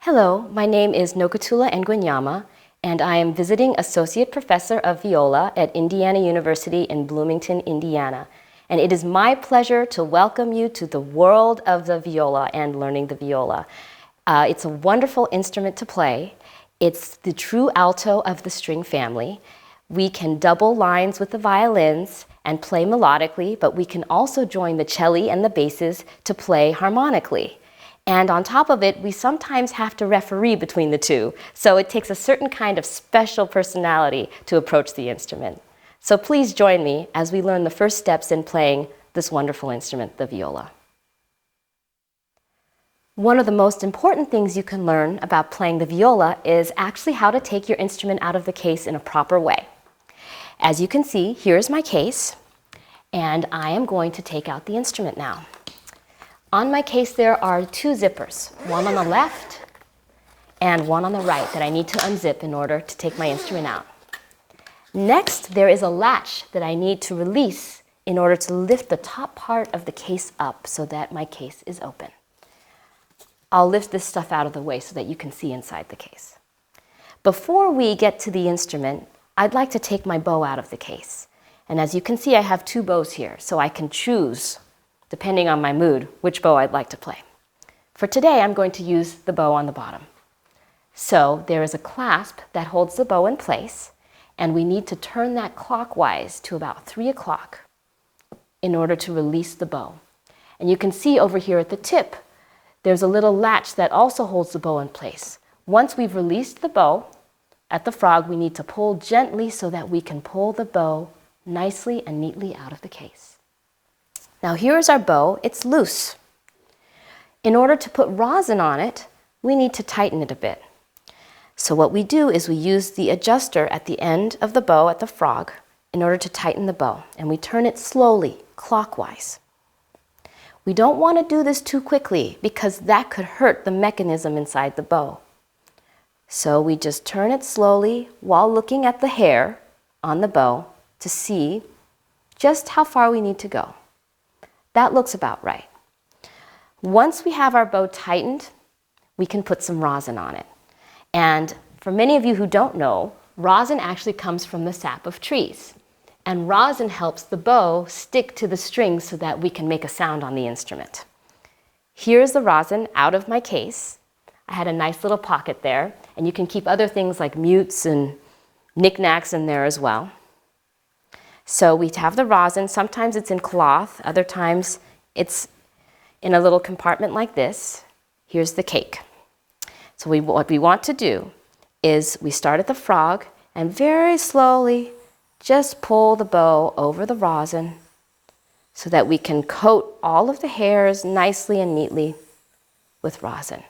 Hello, my name is Nokatula Ngwenyama, and I am visiting Associate Professor of Viola at Indiana University in Bloomington, Indiana. And it is my pleasure to welcome you to the world of the viola and learning the viola. It's a wonderful instrument to play. It's the true alto of the string family. We can double lines with the violins and play melodically, but we can also join the celli and the basses to play harmonically. And on top of it, we sometimes have to referee between the two, so it takes a certain kind of special personality to approach the instrument. So please join me as we learn the first steps in playing this wonderful instrument, the viola. One of the most important things you can learn about playing the viola is actually how to take your instrument out of the case in a proper way. As you can see, here's my case, and I am going to take out the instrument now. On my case, there are two zippers, one on the left and one on the right that I need to unzip in order to take my instrument out. Next, there is a latch that I need to release in order to lift the top part of the case up so that my case is open. I'll lift this stuff out of the way so that you can see inside the case. Before we get to the instrument, I'd like to take my bow out of the case. And as you can see, I have two bows here, so I can choose, depending on my mood, which bow I'd like to play. For today, I'm going to use the bow on the bottom. So there is a clasp that holds the bow in place, and we need to turn that clockwise to about 3 o'clock in order to release the bow. And you can see over here at the tip, there's a little latch that also holds the bow in place. Once we've released the bow, at the frog, we need to pull gently so that we can pull the bow nicely and neatly out of the case. Now here is our bow. It's loose. In order to put rosin on it, we need to tighten it a bit. So what we do is we use the adjuster at the end of the bow at the frog in order to tighten the bow, and we turn it slowly, clockwise. We don't want to do this too quickly because that could hurt the mechanism inside the bow. So we just turn it slowly while looking at the hair on the bow to see just how far we need to go. That looks about right. Once we have our bow tightened, we can put some rosin on it. And for many of you who don't know, rosin actually comes from the sap of trees. And rosin helps the bow stick to the strings so that we can make a sound on the instrument. Here's the rosin out of my case. I had a nice little pocket there, and you can keep other things like mutes and knickknacks in there as well. So we have the rosin. Sometimes it's in cloth, other times it's in a little compartment like this. Here's the cake. So what we want to do is we start at the frog and very slowly just pull the bow over the rosin so that we can coat all of the hairs nicely and neatly with rosin.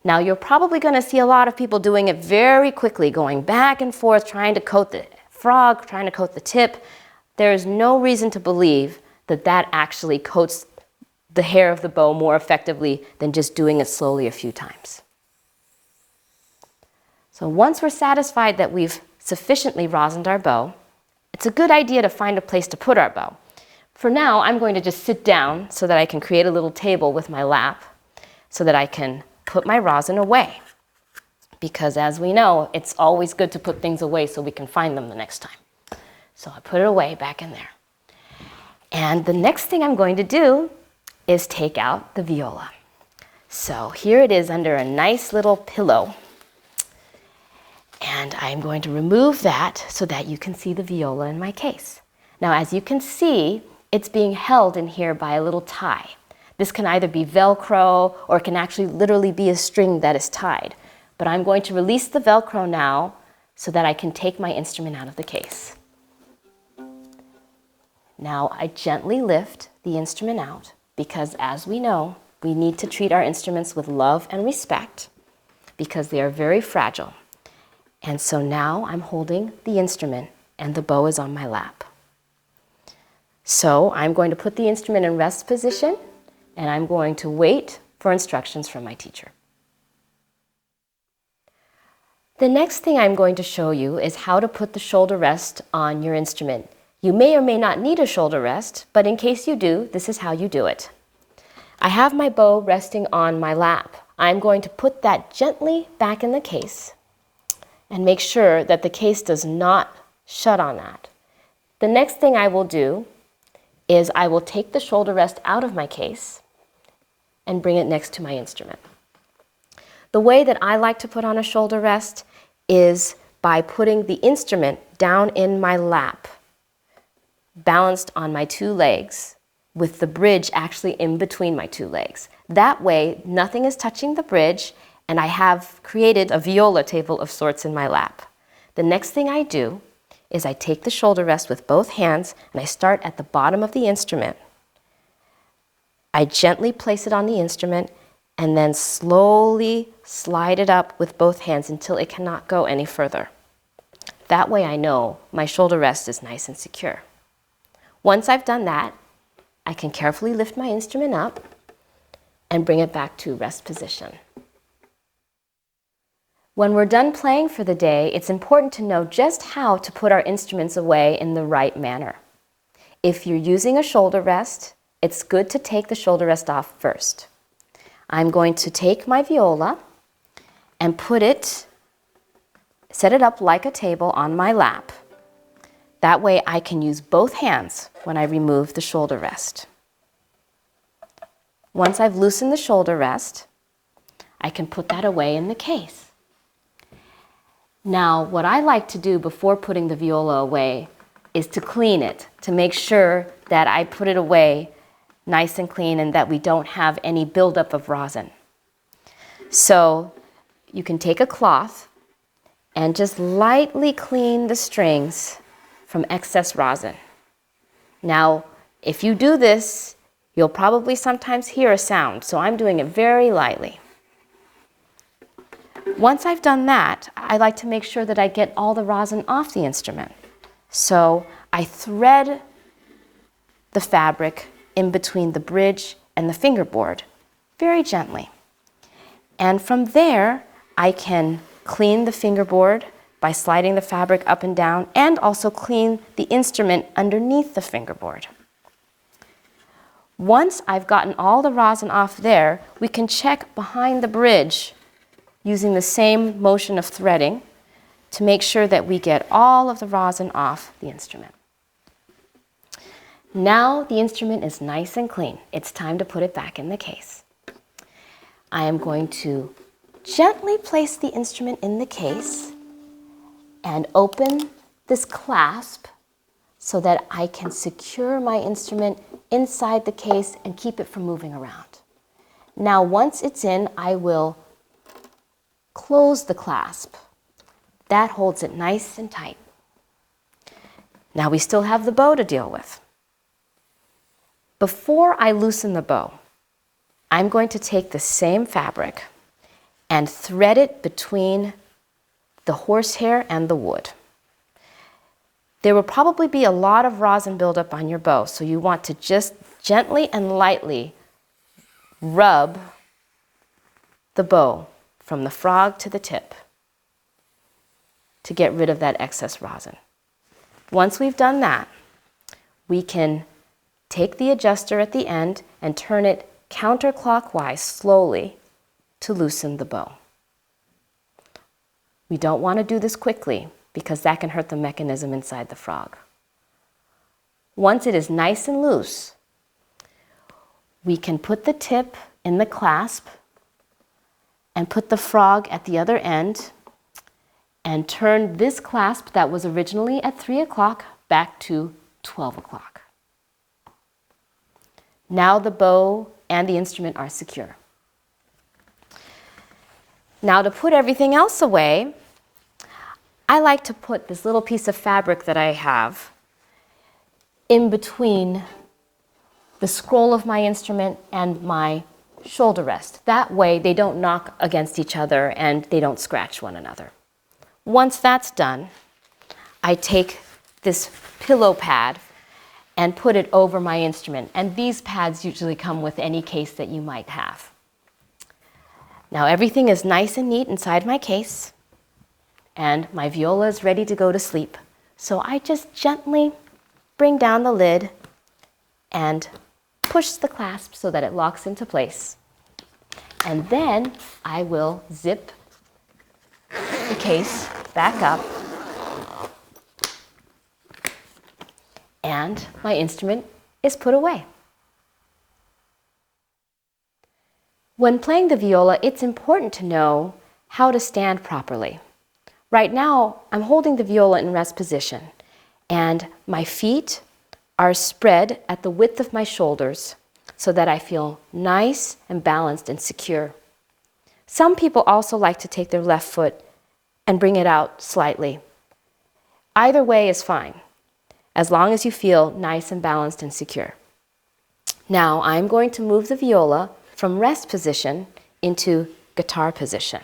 Now you're probably going to see a lot of people doing it very quickly, going back and forth, trying to coat the frog, trying to coat the tip. There is no reason to believe that that actually coats the hair of the bow more effectively than just doing it slowly a few times. So once we're satisfied that we've sufficiently rosined our bow, it's a good idea to find a place to put our bow. For now, I'm going to just sit down so that I can create a little table with my lap so that I can put my rosin away. Because as we know, it's always good to put things away so we can find them the next time. So I put it away back in there. And the next thing I'm going to do is take out the viola. So here it is under a nice little pillow. And I'm going to remove that so that you can see the viola in my case. Now, as you can see, it's being held in here by a little tie. This can either be Velcro or it can actually literally be a string that is tied. But I'm going to release the Velcro now so that I can take my instrument out of the case. Now I gently lift the instrument out because, as we know, we need to treat our instruments with love and respect because they are very fragile. And so now I'm holding the instrument and the bow is on my lap. So I'm going to put the instrument in rest position and I'm going to wait for instructions from my teacher. The next thing I'm going to show you is how to put the shoulder rest on your instrument. You may or may not need a shoulder rest, but in case you do, this is how you do it. I have my bow resting on my lap. I'm going to put that gently back in the case and make sure that the case does not shut on that. The next thing I will do is I will take the shoulder rest out of my case and bring it next to my instrument. The way that I like to put on a shoulder rest is by putting the instrument down in my lap, balanced on my two legs, with the bridge actually in between my two legs. That way, nothing is touching the bridge, and I have created a viola table of sorts in my lap. The next thing I do is I take the shoulder rest with both hands, and I start at the bottom of the instrument. I gently place it on the instrument, and then slowly slide it up with both hands until it cannot go any further. That way I know my shoulder rest is nice and secure. Once I've done that, I can carefully lift my instrument up and bring it back to rest position. When we're done playing for the day, it's important to know just how to put our instruments away in the right manner. If you're using a shoulder rest, it's good to take the shoulder rest off first. I'm going to take my viola and set it up like a table on my lap. That way I can use both hands when I remove the shoulder rest. Once I've loosened the shoulder rest, I can put that away in the case. Now, what I like to do before putting the viola away is to clean it, to make sure that I put it away nice and clean and that we don't have any buildup of rosin. So you can take a cloth and just lightly clean the strings from excess rosin. Now, if you do this, you'll probably sometimes hear a sound, so I'm doing it very lightly. Once I've done that, I like to make sure that I get all the rosin off the instrument. So I thread the fabric in between the bridge and the fingerboard very gently. And from there, I can clean the fingerboard by sliding the fabric up and down, and also clean the instrument underneath the fingerboard. Once I've gotten all the rosin off there, we can check behind the bridge using the same motion of threading to make sure that we get all of the rosin off the instrument. Now the instrument is nice and clean. It's time to put it back in the case. I am going to gently place the instrument in the case and open this clasp so that I can secure my instrument inside the case and keep it from moving around. Now once it's in, I will close the clasp. That holds it nice and tight. Now we still have the bow to deal with. Before I loosen the bow, I'm going to take the same fabric and thread it between the horsehair and the wood. There will probably be a lot of rosin buildup on your bow, so you want to just gently and lightly rub the bow from the frog to the tip to get rid of that excess rosin. Once we've done that, we can take the adjuster at the end and turn it counterclockwise slowly to loosen the bow. We don't want to do this quickly because that can hurt the mechanism inside the frog. Once it is nice and loose, we can put the tip in the clasp and put the frog at the other end and turn this clasp that was originally at 3 o'clock back to 12 o'clock. Now the bow and the instrument are secure. Now to put everything else away, I like to put this little piece of fabric that I have in between the scroll of my instrument and my shoulder rest. That way they don't knock against each other and they don't scratch one another. Once that's done, I take this pillow pad and put it over my instrument. And these pads usually come with any case that you might have. Now everything is nice and neat inside my case, and my viola is ready to go to sleep. So I just gently bring down the lid and push the clasp so that it locks into place. And then I will zip the case back up, and my instrument is put away. When playing the viola, it's important to know how to stand properly. Right now, I'm holding the viola in rest position, and my feet are spread at the width of my shoulders so that I feel nice and balanced and secure. Some people also like to take their left foot and bring it out slightly. Either way is fine, as long as you feel nice and balanced and secure. Now I'm going to move the viola from rest position into guitar position.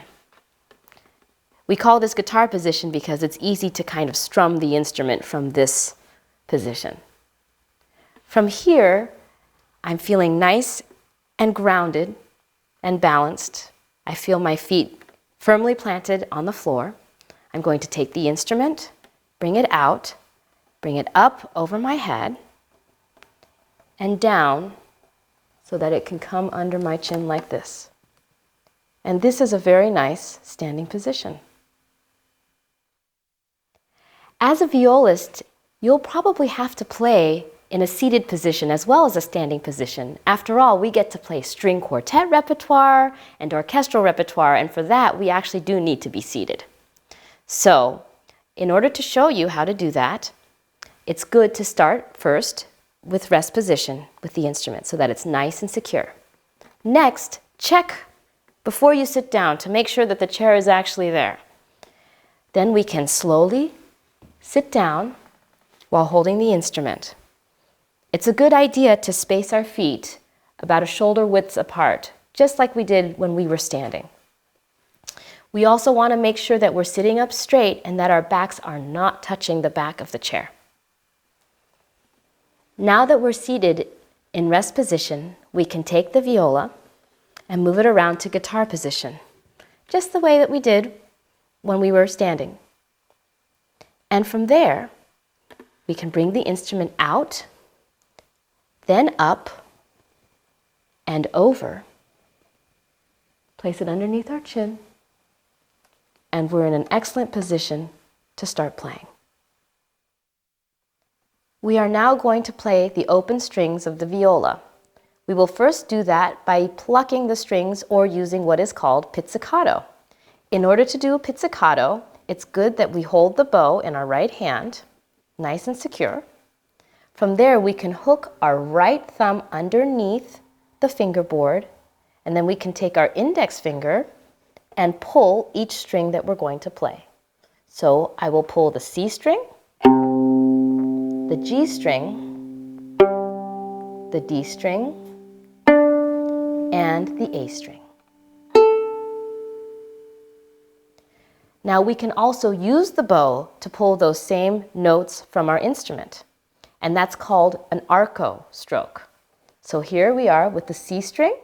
We call this guitar position because it's easy to kind of strum the instrument from this position. From here, I'm feeling nice and grounded and balanced. I feel my feet firmly planted on the floor. I'm going to take the instrument, bring it out, bring it up over my head and down so that it can come under my chin like this. And this is a very nice standing position. As a violist, you'll probably have to play in a seated position as well as a standing position. After all, we get to play string quartet repertoire and orchestral repertoire, and for that, we actually do need to be seated. So, in order to show you how to do that, it's good to start first with rest position with the instrument so that it's nice and secure. Next, check before you sit down to make sure that the chair is actually there. Then we can slowly sit down while holding the instrument. It's a good idea to space our feet about a shoulder width apart, just like we did when we were standing. We also want to make sure that we're sitting up straight and that our backs are not touching the back of the chair. Now that we're seated in rest position, we can take the viola and move it around to guitar position, just the way that we did when we were standing. And from there, we can bring the instrument out, then up and over, place it underneath our chin, and we're in an excellent position to start playing. We are now going to play the open strings of the viola. We will first do that by plucking the strings or using what is called pizzicato. In order to do a pizzicato, it's good that we hold the bow in our right hand, nice and secure. From there, we can hook our right thumb underneath the fingerboard, and then we can take our index finger and pull each string that we're going to play. So I will pull the C string, the G string, the D string, and the A string. Now we can also use the bow to pull those same notes from our instrument, and that's called an arco stroke. So here we are with the C string,